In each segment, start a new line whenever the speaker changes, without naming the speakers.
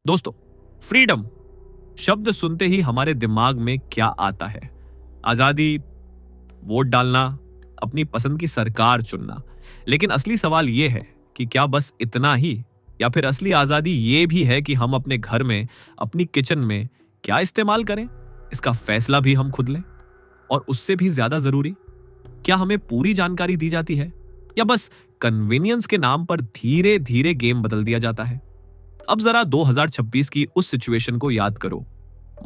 दोस्तों, फ्रीडम शब्द सुनते ही हमारे दिमाग में क्या आता है? आजादी, वोट डालना, अपनी पसंद की सरकार चुनना। लेकिन असली सवाल यह है कि क्या बस इतना ही, या फिर असली आजादी ये भी है कि हम अपने घर में, अपनी किचन में क्या इस्तेमाल करें, इसका फैसला भी हम खुद लें? और उससे भी ज्यादा जरूरी, क्या हमें पूरी जानकारी दी जाती है, या बस कन्वीनियंस के नाम पर धीरे धीरे गेम बदल दिया जाता है? अब जरा 2026 की उस सिचुएशन को याद करो।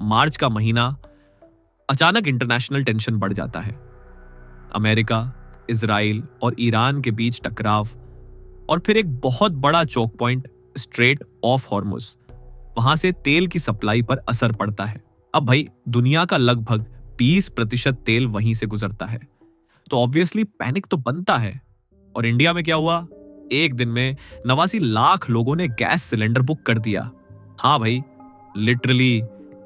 मार्च का महीना, अचानक इंटरनेशनल टेंशन बढ़ जाता है। अमेरिका, इजराइल और ईरान के बीच टकराव, और फिर एक बहुत बड़ा चौक पॉइंट, स्ट्रेट ऑफ हॉर्मुज। वहां से तेल की सप्लाई पर असर पड़ता है। अब भाई, दुनिया का लगभग 20% तेल वहीं से गुजरता है, तो ऑब्वियसली पैनिक तो बनता है। और इंडिया में क्या हुआ? एक दिन में 89 लाख लोगों ने गैस सिलेंडर बुक कर दिया। हाँ भाई, लिटरली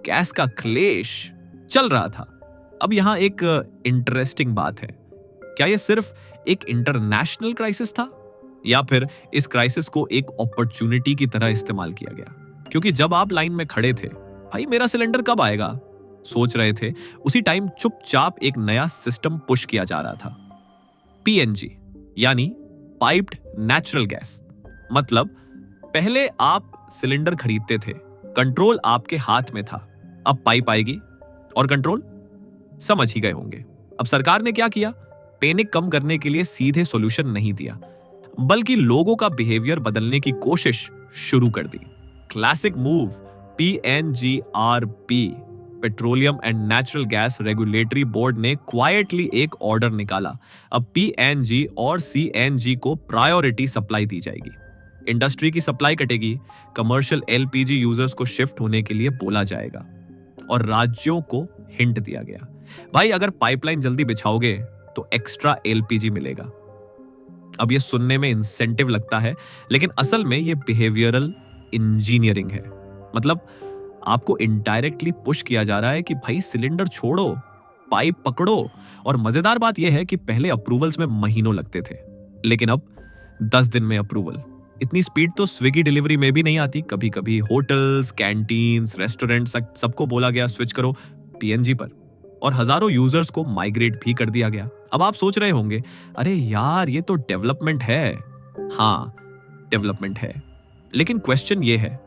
गैस का क्लेश चल रहा था। अब यहां एक इंटरेस्टिंग बात है, क्या यह सिर्फ एक इंटरनेशनल क्राइसिस था, या फिर इस क्राइसिस को एक अपॉर्चुनिटी की तरह इस्तेमाल किया गया? क्योंकि जब आप लाइन में खड़े थे, भाई मेरा सिलेंडर कब आएगा, सोच रहे थे, उसी टाइम चुपचाप एक नया सिस्टम पुश किया जा रहा था। पीएनजी यानी पाइप्ड नेचुरल गैस। मतलब पहले आप सिलेंडर खरीदते थे, कंट्रोल आपके हाथ में था। अब पाइप आएगी और कंट्रोल, समझ ही गए होंगे। अब सरकार ने क्या किया? पैनिक कम करने के लिए सीधे सॉल्यूशन नहीं दिया, बल्कि लोगों का बिहेवियर बदलने की कोशिश शुरू कर दी। Classic move, PNGRB, petroleum and natural gas regulatory board ने क्वाइटली एक ऑर्डर निकाला। अब पीएनजी और सीएनजी को प्रायोरिटी सप्लाई दी जाएगी। इंडस्ट्री की सप्लाई कटेगी, कमर्शियल एलपीजी यूजर्स को शिफ्ट होने के लिए बोला जाएगा, और राज्यों को हिंट दिया गया, भाई अगर पाइपलाइन जल्दी बिछाओगे तो एक्स्ट्रा एलपीजी मिलेगा। अब ये सुनने में इंसेंटिव लगता है, लेकिन असल में ये बिहेवियरल इंजीनियरिंग है। मतलब आपको इनडायरेक्टली पुश किया जा रहा है कि भाई सिलेंडर छोड़ो, पाइप पकड़ो। और मजेदार बात यह है कि पहले अप्रूवल्स में महीनों लगते थे, लेकिन अब 10 दिन में अप्रूवल। इतनी स्पीड तो स्विगी डिलीवरी में भी नहीं आती। कभी कभी होटल्स, कैंटीन्स, रेस्टोरेंट सबको बोला गया स्विच करो पीएनजी पर, और हजारों यूजर्स को माइग्रेट भी कर दिया गया। अब आप सोच रहे होंगे, अरे यार ये तो डेवलपमेंट है। हाँ, डेवलपमेंट है, लेकिन क्वेश्चन ये है,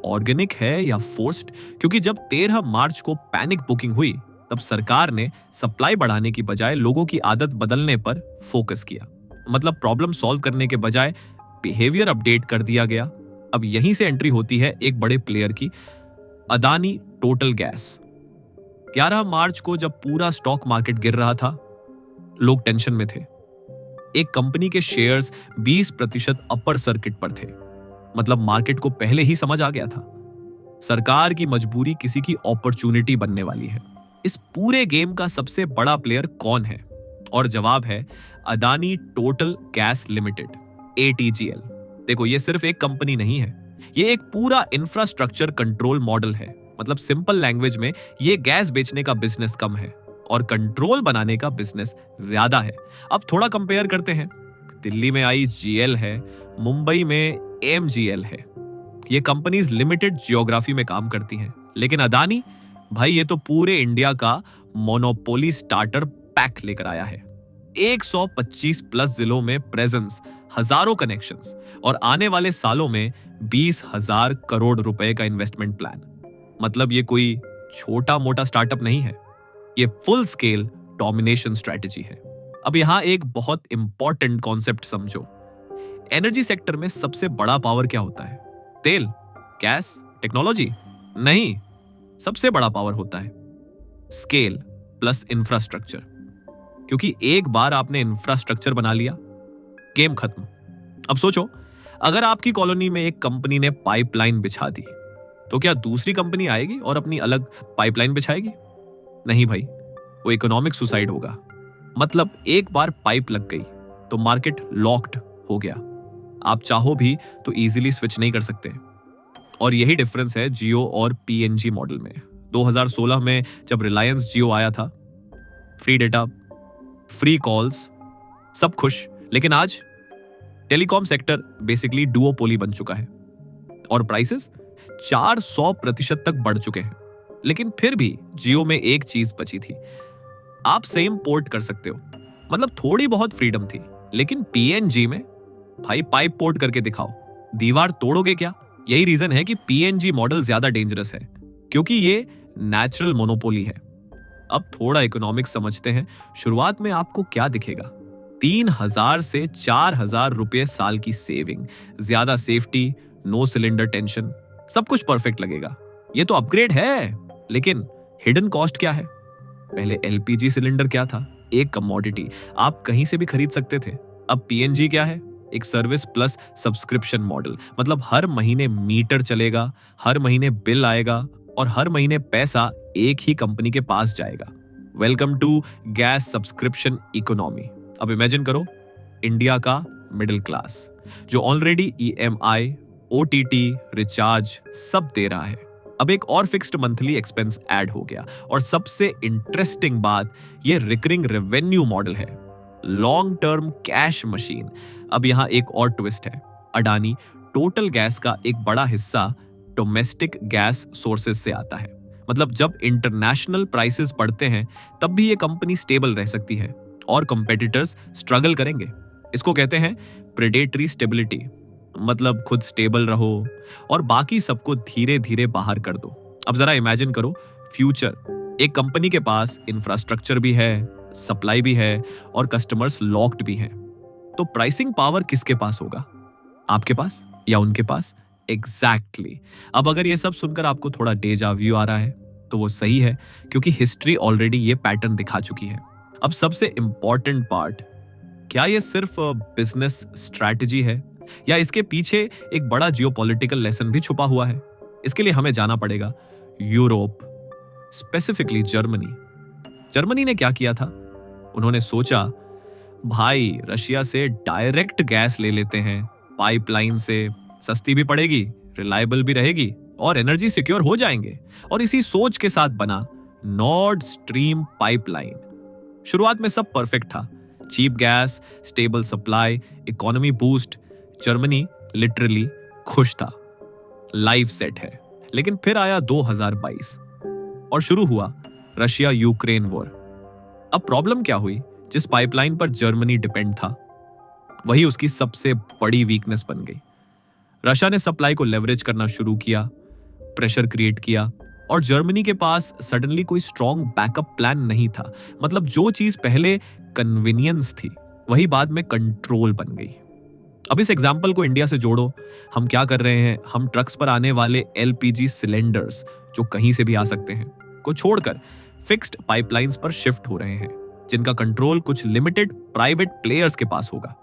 ऑर्गेनिक है या फोर्स्ड? क्योंकि जब 13 मार्च को पैनिक बुकिंग हुई, तब सरकार ने सप्लाई बढ़ाने की बजाय लोगों की आदत बदलने पर फोकस किया। मतलब प्रॉब्लम सॉल्व करने के बजाय बिहेवियर अपडेट कर दिया गया। अब यहीं से एंट्री होती है एक बड़े प्लेयर की, अदानी टोटल गैस। 11 मार्च को जब पूरा स्टॉक मार्केट गिर रहा था, लोग टेंशन में थे। एक कंपनी के शेयर्स 20% अपर सर्किट पर थे। मतलब मार्केट को पहले ही समझ आ गया था, सरकार की मजबूरी किसी की अपॉर्चुनिटी बनने वाली है। इस पूरे गेम का सबसे बड़ा प्लेयर कौन है? और जवाब है Adani total gas limited, ATGL. देखो, ये सिर्फ एक कंपनी नहीं है, ये एक पूरा इंफ्रास्ट्रक्चर कंट्रोल मॉडल है। मतलब सिंपल लैंग्वेज में, ये गैस बेचने का बिजनेस कम है और कंट्रोल बनाने का बिजनेस ज्यादा है। अब थोड़ा कंपेयर करते हैं। दिल्ली में आईजीएल है, मुंबई में एमजीएल है। ये कंपनीज लिमिटेड जियोग्राफी में काम करती हैं, लेकिन अदानी, भाई ये तो पूरे इंडिया का मोनोपोली स्टार्टर पैक लेकर आया है। 125 प्लस जिलों में प्रेजेंस, हजारों कनेक्शंस, और आने वाले सालों में 20,000 करोड़ रुपए का इन्वेस्टमेंट प्लान। मतलब ये कोई छोटा मोटा स्टार्टअप नहीं है, ये फुल स्केल डोमिनेशन स्ट्रेटेजी है। अब यहां एक बहुत इंपॉर्टेंट कॉन्सेप्ट समझो। एनर्जी सेक्टर में सबसे बड़ा पावर क्या होता है? तेल, गैस, टेक्नोलॉजी? नहीं, सबसे बड़ा पावर होता है स्केल प्लस इंफ्रास्ट्रक्चर। क्योंकि एक बार आपने इंफ्रास्ट्रक्चर बना लिया, गेम खत्म। अब सोचो, अगर आपकी कॉलोनी में एक कंपनी ने पाइपलाइन बिछा दी, तो क्या दूसरी कंपनी आएगी और अपनी अलग पाइपलाइन बिछाएगी? नहीं भाई, वो इकोनॉमिक सुसाइड होगा। मतलब एक बार पाइप लग गई तो मार्केट लॉक्ड हो गया। आप चाहो भी तो इजीली स्विच नहीं कर सकते। और यही डिफरेंस है जियो और पीएनजी मॉडल में। 2016 में जब रिलायंस जियो आया था, फ्री डेटा, फ्री कॉल्स, सब खुश। लेकिन आज टेलीकॉम सेक्टर बेसिकली डुओपोली बन चुका है, और प्राइसेस 400% तक बढ़ चुके हैं। लेकिन फिर भी जियो में एक चीज बची थी, आप सेम पोर्ट कर सकते हो। मतलब थोड़ी बहुत फ्रीडम थी, लेकिन पीएनजी में भाई पाइप पोर्ट करके दिखाओ, दीवार तोड़ोगे क्या? यही रीजन है कि पीएनजी मॉडल ज्यादा डेंजरस है, क्योंकि ये नेचुरल मोनोपोली है। अब थोड़ा इकोनॉमिक्स समझते हैं। शुरुआत में आपको क्या दिखेगा? 3,000 से 4,000 रुपए साल की सेविंग, ज्यादा सेफ्टी, नो सिलेंडर टेंशन, सब कुछ परफेक्ट लगेगा। ये तो अपग्रेड है, लेकिन हिडन कॉस्ट क्या है? पहले एलपीजी सिलेंडर क्या था? एक कमोडिटी, आप कहीं से भी खरीद सकते थे। अब पीएनजी क्या है? एक सर्विस प्लस सब्सक्रिप्शन मॉडल। मतलब हर महीने मीटर चलेगा, हर महीने बिल आएगा और हर महीने पैसा एक ही कंपनी के पास जाएगा। Welcome to gas subscription economy. अब इमेजिन करो इंडिया का मिडिल क्लास जो ऑलरेडी ईएमआई, ओटीटी, रिचार्ज सब दे रहा है। अब एक और फिक्स्ड मंथली एक्सपेंस ऐड हो गया, और सबसे इंटरेस्टिंग बात, ये रिकरिंग रेवेन्यू मॉडल है, लॉन्ग टर्म कैश मशीन। अब यहां एक और ट्विस्ट है, अडानी टोटल गैस का एक बड़ा हिस्सा डोमेस्टिक गैस सोर्सेज से आता है। मतलब जब इंटरनेशनल प्राइसेस बढ़ते हैं तब भी ये कंपनी स्टेबल रह सकती है और कंपेटिटर्स स्ट्रगल करेंगे। इसको कहते हैं प्रेडेटरी स्टेबिलिटी। मतलब खुद स्टेबल रहो और बाकी सबको धीरे धीरे बाहर कर दो। अब जरा इमेजिन करो फ्यूचर, एक कंपनी के पास इंफ्रास्ट्रक्चर भी है, सप्लाई भी है और कस्टमर्स लॉक्ड भी हैं। तो प्राइसिंग पावर किसके पास होगा? आपके पास या उनके पास? एग्जैक्टली। अब अगर ये सब सुनकर आपको थोड़ा डेजा व्यू आ रहा है तो वो सही है, क्योंकि हिस्ट्री ऑलरेडी ये पैटर्न दिखा चुकी है। अब सबसे इंपॉर्टेंट पार्ट, क्या ये सिर्फ बिजनेस स्ट्रैटेजी है या इसके पीछे एक बड़ा जियोपॉलिटिकल लेसन भी छुपा हुआ है? इसके लिए हमें जाना पड़ेगा यूरोप, स्पेसिफिकली जर्मनी। जर्मनी ने क्या किया था? उन्होंने सोचा भाई रशिया से डायरेक्ट गैस ले लेते हैं, पाइपलाइन से, सस्ती भी पड़ेगी, रिलायबल भी रहेगी और एनर्जी सिक्योर हो जाएंगे। और इसी सोच के साथ बना नॉर्ड स्ट्रीम पाइपलाइन। शुरुआत में सब परफेक्ट था, cheap gas, stable supply, economy boost. Germany literally खुश था, लाइफ सेट है। लेकिन फिर आया 2022 और शुरू हुआ रशिया यूक्रेन वॉर। अब प्रॉब्लम क्या हुई? जिस पाइपलाइन पर जर्मनी डिपेंड था वही उसकी सबसे बड़ी वीकनेस बन गई। रशिया ने सप्लाई को लेवरेज करना शुरू किया, प्रेशर क्रिएट किया और जर्मनी के पास सडनली कोई स्ट्रॉन्ग बैकअप प्लान नहीं था। मतलब जो चीज पहले कन्वीनियंस थी वही बाद में कंट्रोल बन गई। अब इस एग्जाम्पल को इंडिया से जोड़ो। हम क्या कर रहे हैं? हम ट्रक्स पर आने वाले एलपीजी सिलेंडर्स, जो कहीं से भी आ सकते हैं, को छोड़कर फिक्स्ड पाइपलाइंस पर शिफ्ट हो रहे हैं, जिनका कंट्रोल कुछ लिमिटेड प्राइवेट प्लेयर्स के पास होगा।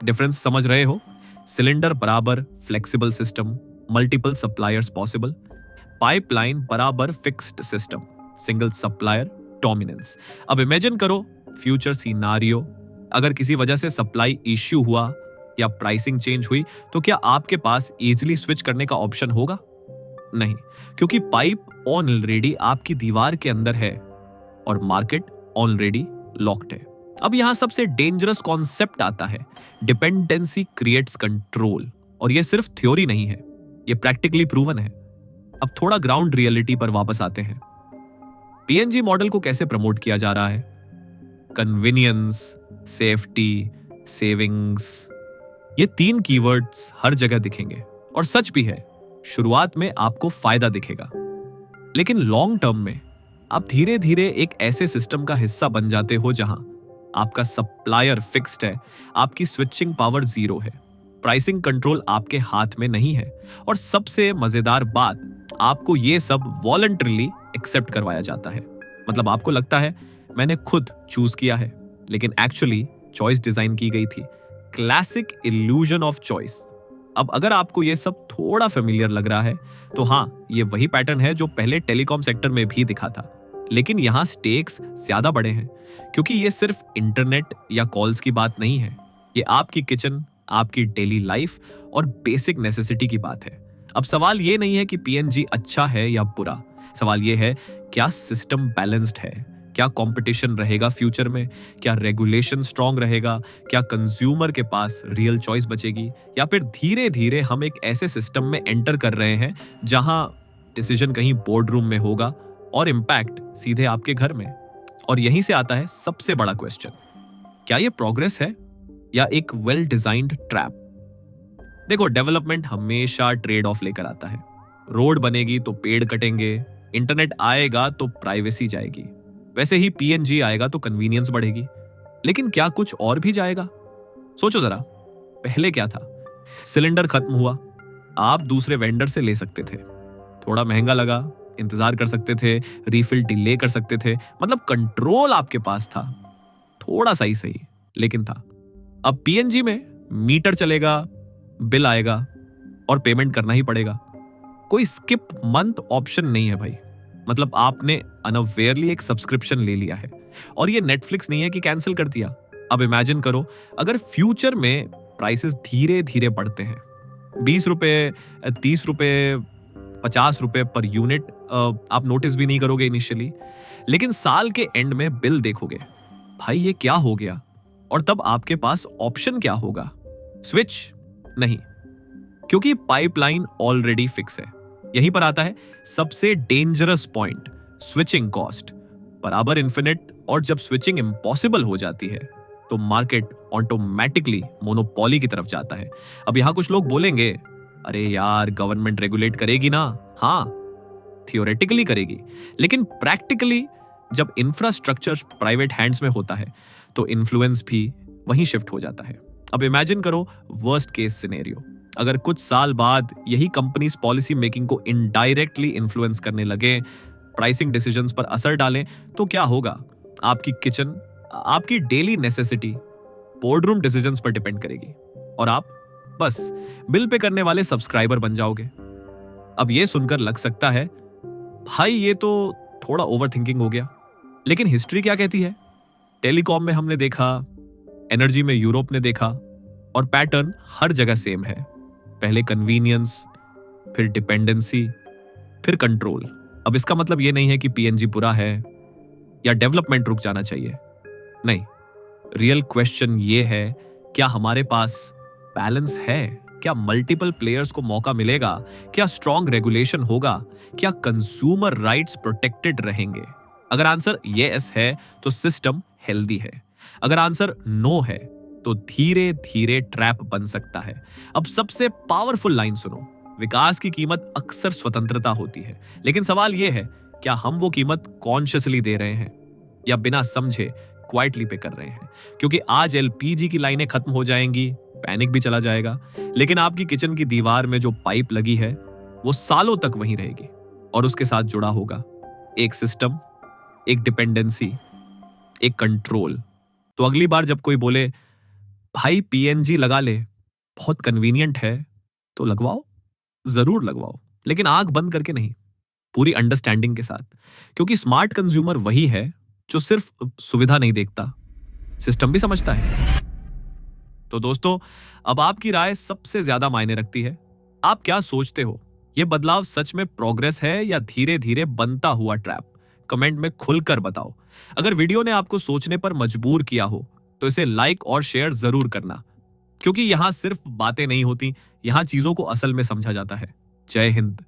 डिफरेंस समझ रहे हो? सिलेंडर बराबर flexible system, multiple suppliers possible. Pipeline बराबर fixed system, single supplier dominance. अब इमेजिन करो फ्यूचर सिनारियो, अगर किसी वजह से सप्लाई इश्यू हुआ या प्राइसिंग चेंज हुई तो क्या आपके पास इजीली स्विच करने का ऑप्शन होगा? नहीं, क्योंकि पाइप ऑलरेडी आपकी दीवार के अंदर है और मार्केट ऑलरेडी लॉक्ड है। अब यहां सबसे डेंजरस कॉन्सेप्ट आता है, डिपेंडेंसी क्रिएट्स कंट्रोल। और यह सिर्फ थ्योरी नहीं है, यह प्रैक्टिकली प्रूवन है। अब थोड़ा ग्राउंड रियलिटी पर वापस आते हैं। पीएनजी मॉडल को कैसे प्रमोट किया जा रहा है? कन्वीनियंस, सेफ्टी, सेविंग्स, ये 3 कीवर्ड्स हर जगह दिखेंगे। और सच भी है, शुरुआत में आपको फायदा दिखेगा, लेकिन लॉन्ग टर्म में आप धीरे धीरे एक ऐसे सिस्टम का हिस्सा बन जाते हो जहां आपका सप्लायर फिक्स्ड है, आपकी स्विचिंग पावर 0 है, प्राइसिंग कंट्रोल आपके हाथ में नहीं है और सबसे मजेदार बात, आपको यह सब वॉलंटरली एक्सेप्ट करवाया जाता है। मतलब आपको लगता है मैंने खुद चूज किया है, लेकिन एक्चुअली चॉइस डिजाइन की गई थी। Classic illusion of choice. अब अगर आपको यह सब थोड़ा फेमिलियर लग रहा है तो हाँ, ये वही पैटर्न है जो पहले टेलीकॉम सेक्टर में भी दिखा था, लेकिन यहां स्टेक्स ज्यादा बड़े हैं, क्योंकि ये सिर्फ इंटरनेट या कॉल्स की बात नहीं है, ये आपकी किचन, आपकी डेली लाइफ और बेसिक नेसेसिटी की बात है। अब सवाल ये नहीं है कि पीएनजी अच्छा है या बुरा, सवाल ये है क्या सिस्टम बैलेंस्ड है, क्या कंपटीशन रहेगा फ्यूचर में, क्या रेगुलेशन स्ट्रांग रहेगा, क्या कंज्यूमर के पास रियल चॉइस बचेगी, या फिर धीरे धीरे हम एक ऐसे सिस्टम में एंटर कर रहे हैं जहां डिसीजन कहीं बोर्ड रूम में होगा और इम्पैक्ट सीधे आपके घर में। और यहीं से आता है सबसे बड़ा क्वेश्चन, क्या ये प्रोग्रेस है या एक वेल डिजाइंड ट्रैप? देखो, डेवलपमेंट हमेशा ट्रेड ऑफ लेकर आता है। रोड बनेगी तो पेड़ कटेंगे, इंटरनेट आएगा तो प्राइवेसी जाएगी, वैसे ही पीएनजी आएगा तो कन्वीनियंस बढ़ेगी। लेकिन क्या कुछ और भी जाएगा? सोचो जरा, पहले क्या था? सिलेंडर खत्म हुआ, आप दूसरे वेंडर से ले सकते थे, थोड़ा महंगा लगा, इंतजार कर सकते थे, रिफिल डिले कर सकते थे, मतलब कंट्रोल आपके पास था, थोड़ा सा ही सही लेकिन था। अब पीएनजी में मीटर चलेगा, बिल आएगा और पेमेंट करना ही पड़ेगा। कोई स्किप मंथ ऑप्शन नहीं है भाई। मतलब आपने अनअवेयरली एक सब्सक्रिप्शन ले लिया है और ये नेटफ्लिक्स नहीं है कि कैंसिल कर दिया। अब इमेजिन करो अगर फ्यूचर में प्राइसेस धीरे धीरे बढ़ते हैं, 20 रुपए, 30 रुपए, 50 रुपए पर यूनिट, आप नोटिस भी नहीं करोगे इनिशियली, लेकिन साल के एंड में बिल देखोगे, भाई ये क्या हो गया? और तब आपके पास ऑप्शन क्या होगा? स्विच? नहीं, क्योंकि पाइपलाइन ऑलरेडी फिक्स है। यहीं पर आता है सबसे डेंजरस पॉइंट, स्विचिंग कॉस्ट बराबर इन्फिनिट। और जब स्विचिंग इम्पॉसिबल हो जाती है तो मार्केट ऑटोमेटिकली मोनोपोली की तरफ जाता है। अब यहां कुछ लोग बोलेंगे, अरे यार गवर्नमेंट रेगुलेट करेगी ना। हाँ, थियोरेटिकली करेगी, लेकिन प्रैक्टिकली जब इंफ्रास्ट्रक्चर प्राइवेट हैंड्स में होता है तो इन्फ्लुएंस भी वहीं शिफ्ट हो जाता है। अब इमेजिन करो वर्स्ट केस सिनेरियो, अगर कुछ साल बाद यही कंपनीज पॉलिसी मेकिंग को इनडायरेक्टली इन्फ्लुएंस करने लगे, प्राइसिंग डिसीजंस पर असर डालें, तो क्या होगा? आपकी किचन, आपकी daily necessity board room decisions पर डिपेंड करेगी और आप बस बिल पे करने वाले सब्सक्राइबर बन जाओगे। अब ये सुनकर लग सकता है भाई ये तो थोड़ा ओवर थिंकिंग हो गया, लेकिन हिस्ट्री क्या कहती है? टेलीकॉम में हमने देखा, एनर्जी में यूरोप ने देखा, और पैटर्न हर जगह सेम है। पहले कन्वीनियंस, फिर डिपेंडेंसी, फिर कंट्रोल। अब इसका मतलब ये नहीं है कि पीएनजी बुरा है या डेवलपमेंट रुक जाना चाहिए, नहीं। रियल क्वेश्चन ये है, क्या हमारे पास बैलेंस है? क्या मल्टीपल प्लेयर्स को मौका मिलेगा? क्या स्ट्रॉन्ग रेगुलेशन होगा? क्या कंज्यूमर राइट्स प्रोटेक्टेड रहेंगे? अगर आंसर यस है तो सिस्टम हेल्दी है, अगर आंसर नो है तो धीरे धीरे ट्रैप बन सकता है। अब सबसे पावरफुल लाइन सुनो, विकास की कीमत अक्सर स्वतंत्रता होती है, लेकिन सवाल यह है, क्या हम वो कीमत कॉन्शियसली दे रहे हैं या बिना समझे क्वाइटली पे कर रहे हैं? क्योंकि आज एलपीजी की लाइनें खत्म हो जाएंगी, पैनिक भी चला जाएगा, लेकिन आपकी किचन की दीवार में जो पाइप लगी है वो सालों तक वहीं रहेगी और उसके साथ जुड़ा होगा एक सिस्टम, एक डिपेंडेंसी, एक कंट्रोल। तो अगली बार जब कोई बोले भाई पीएनजी लगा ले, बहुत कन्वीनियंट है, तो लगवाओ, जरूर लगवाओ, लेकिन आंख बंद करके नहीं, पूरी अंडरस्टैंडिंग के साथ। क्योंकि स्मार्ट कंज्यूमर वही है जो सिर्फ सुविधा नहीं देखता, सिस्टम भी समझता है। तो दोस्तों, अब आपकी राय सबसे ज्यादा मायने रखती है। आप क्या सोचते हो? यह बदलाव सच में प्रोग्रेस है या धीरे धीरे बनता हुआ ट्रैप? कमेंट में खुलकर बताओ। अगर वीडियो ने आपको सोचने पर मजबूर किया हो तो इसे लाइक और शेयर जरूर करना, क्योंकि यहां सिर्फ बातें नहीं होती, यहां चीजों को असल में समझा जाता है। जय हिंद।